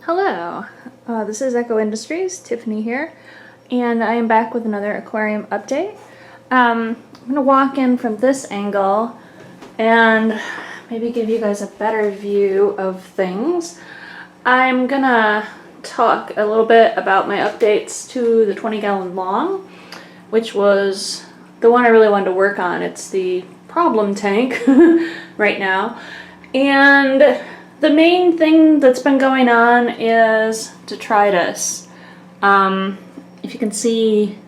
Hello, this is Echo Industries, Tiffany here, and I am back with another aquarium update. I'm going to walk in from this angle and maybe give you guys a better view of things. I'm going to talk a little bit about my updates to the 20-gallon long, which was the one I really wanted to work on. It's the problem tank right now. And the main thing that's been going on is detritus. If you can see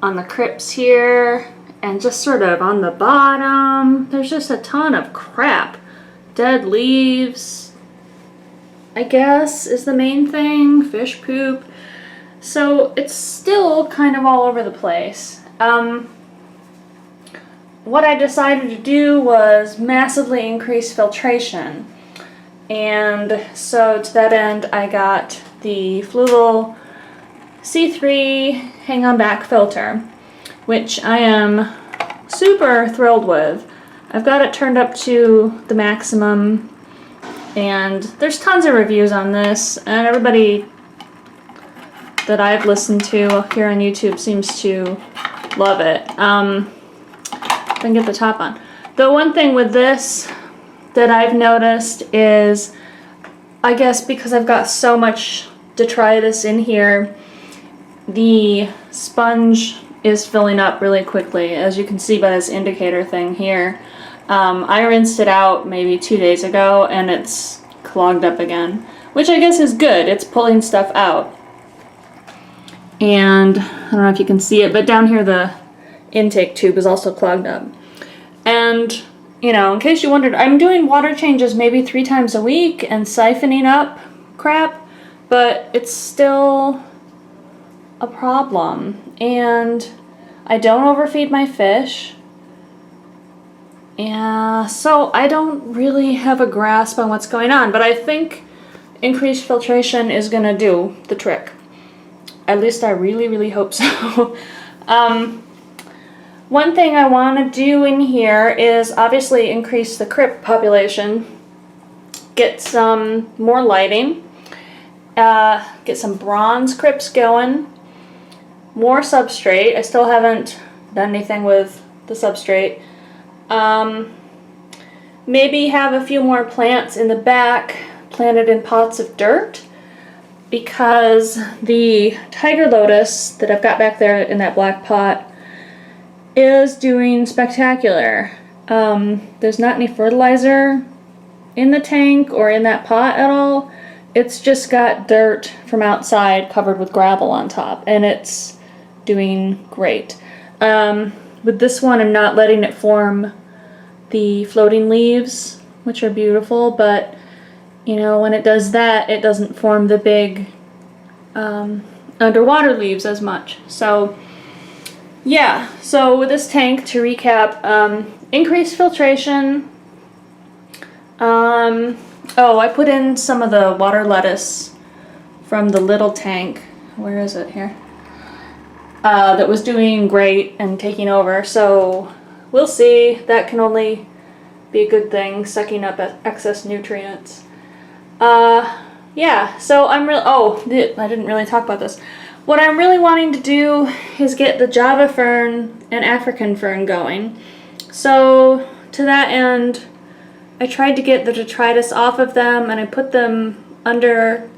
on the crypts here and just sort of on the bottom, there's just a ton of crap. Dead leaves, I guess, is the main thing. Fish poop. So it's still kind of all over the place. What I decided to do was massively increase filtration. And so to that end, I got the Fluval C3 hang-on back filter, which I am super thrilled with. I've got it turned up to the maximum, and there's tons of reviews on this, and everybody that I've listened to here on YouTube seems to love it. If I can get the top on. The one thing with this that I've noticed is, I guess because I've got so much detritus in here, the sponge is filling up really quickly, as you can see by this indicator thing here. I rinsed it out maybe 2 days ago and it's clogged up again, which I guess is good. It's pulling stuff out. And I don't know if you can see it, but down here the intake tube is also clogged up. And you know, in case you wondered, I'm doing water changes maybe 3 times a week and siphoning up crap, but it's still a problem. And I don't overfeed my fish. Yeah, so I don't really have a grasp on what's going on, but I think increased filtration is going to do the trick. At least I really, really hope so. One thing I want to do in here is obviously increase the crypt population, get some more lighting, get some bronze crypts going, more substrate. I still haven't done anything with the substrate. Maybe have a few more plants in the back planted in pots of dirt, because the tiger lotus that I've got back there in that black pot is doing spectacular. There's not any fertilizer in the tank or in that pot at all. It's just got dirt from outside covered with gravel on top, and it's doing great. With this one, I'm not letting it form the floating leaves, which are beautiful, but you know, when it does that, it doesn't form the big underwater leaves as much. So yeah, so with this tank, to recap, increased filtration. Oh, I put in some of the water lettuce from the little tank. Where is it? Here. That was doing great and taking over. So we'll see. That can only be a good thing, sucking up excess nutrients. Yeah, so I'm really, I didn't really talk about this. What I'm really wanting to do is get the Java fern and African fern going. So to that end, I tried to get the detritus off of them, and I put them under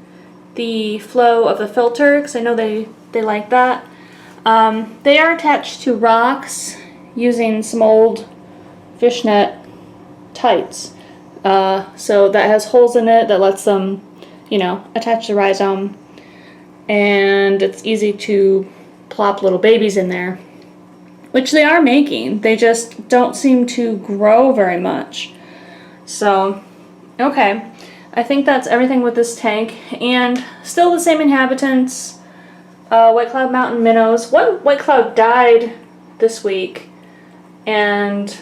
the flow of the filter because I know they like that. They are attached to rocks using some old fishnet tights. So that has holes in it that lets them, you know, attach the rhizome. And it's easy to plop little babies in there, which they are making. They just don't seem to grow very much. So, okay. I think that's everything with this tank. And still the same inhabitants. White Cloud Mountain minnows. One white cloud died this week, and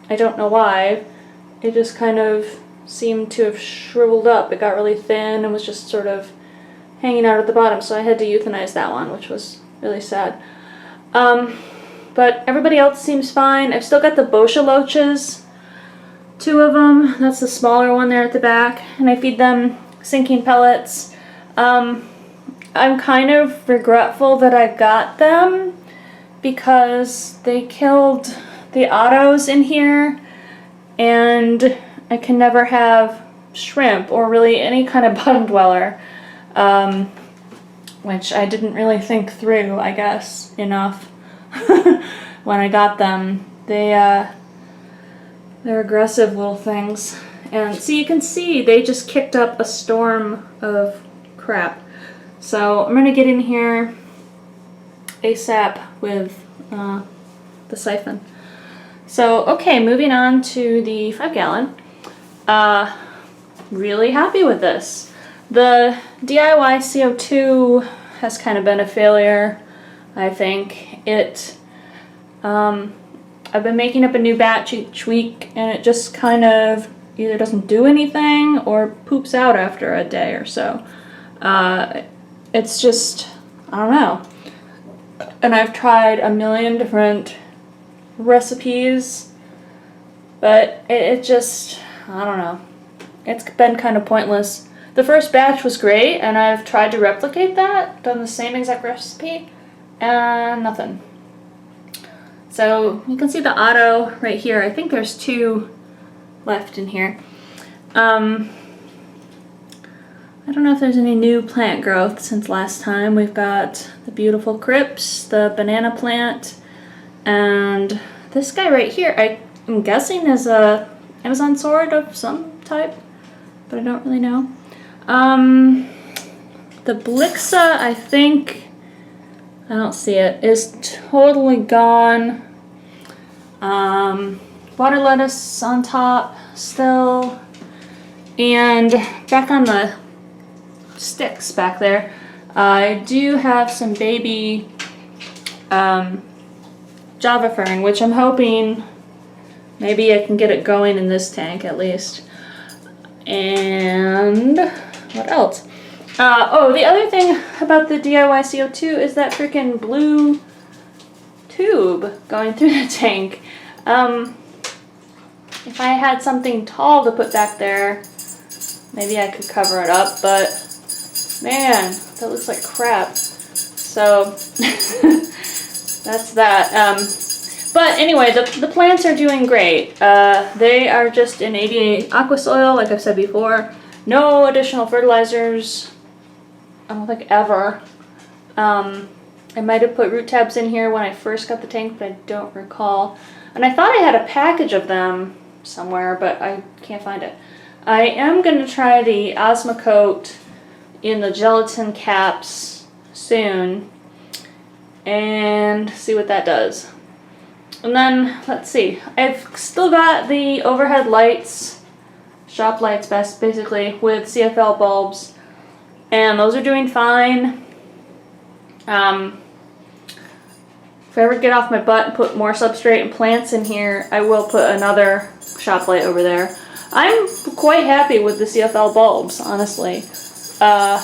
I don't know why. It just kind of seemed to have shriveled up. It got really thin and was just sort of hanging out at the bottom, so I had to euthanize that one, which was really sad. But everybody else seems fine. I've still got the Boscia loaches, 2 of them. That's the smaller one there at the back, and I feed them sinking pellets. I'm kind of regretful that I got them because they killed the autos in here, and I can never have shrimp or really any kind of bottom dweller, which I didn't really think through, I guess, enough when I got them. They're aggressive little things. And so you can see they just kicked up a storm of crap. So I'm gonna get in here ASAP with the siphon. So, okay, moving on to the 5-gallon. Really happy with this. The DIY CO2 has kind of been a failure, I think. I've been making up a new batch each week, and it just kind of either doesn't do anything or poops out after a day or so. It's just, I don't know. And I've tried a million different recipes, but it just, I don't know. It's been kind of pointless. The first batch was great, and I've tried to replicate that, done the same exact recipe, and nothing. So you can see the auto right here. I think there's 2 left in here. I don't know if there's any new plant growth since last time. We've got the beautiful crypts, the banana plant, and this guy right here, I'm guessing is a Amazon sword of some type, but I don't really know. The Blixa, I think, I don't see it, is totally gone. Water lettuce on top still, and back on the sticks back there, I do have some baby Java fern, which I'm hoping maybe I can get it going in this tank at least. And what else? Oh, the other thing about the DIY CO2 is that freaking blue tube going through the tank. If I had something tall to put back there, maybe I could cover it up, but man, that looks like crap. So that's that. But anyway, the plants are doing great. They are just in 88 aqua soil, like I've said before. No additional fertilizers, I don't think ever. I might have put root tabs in here when I first got the tank, but I don't recall. And I thought I had a package of them somewhere, but I can't find it. I am going to try the Osmocote in the gelatin caps soon and see what that does. And then, let's see, I've still got the overhead lights, shop lights basically, with CFL bulbs, and those are doing fine. If I ever get off my butt and put more substrate and plants in here, I will put another shop light over there. I'm quite happy with the CFL bulbs, honestly. I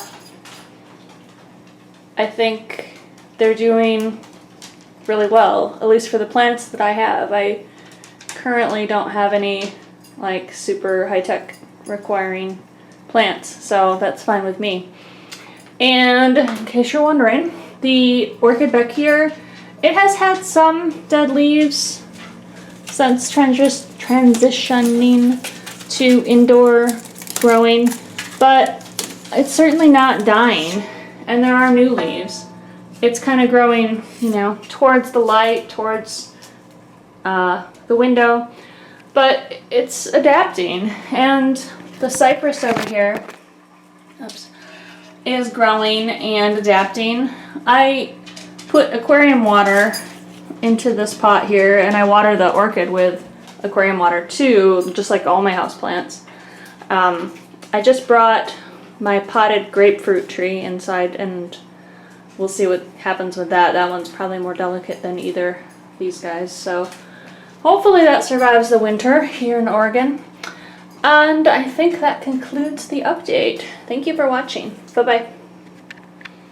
think they're doing really well, at least for the plants that I have. I currently don't have any like super high-tech requiring plants, so that's fine with me. And in case you're wondering, the orchid back here, it has had some dead leaves since transitioning to indoor growing, but it's certainly not dying, and there are new leaves. It's kind of growing, you know, towards the light, towards the window, but it's adapting. And the cypress over here, oops, is growing and adapting. I put aquarium water into this pot here, and I water the orchid with aquarium water too, just like all my houseplants. I just brought my potted grapefruit tree inside, and we'll see what happens with that. That one's probably more delicate than either of these guys, so hopefully that survives the winter here in Oregon. And I think that concludes the update. Thank you for watching. Bye-bye.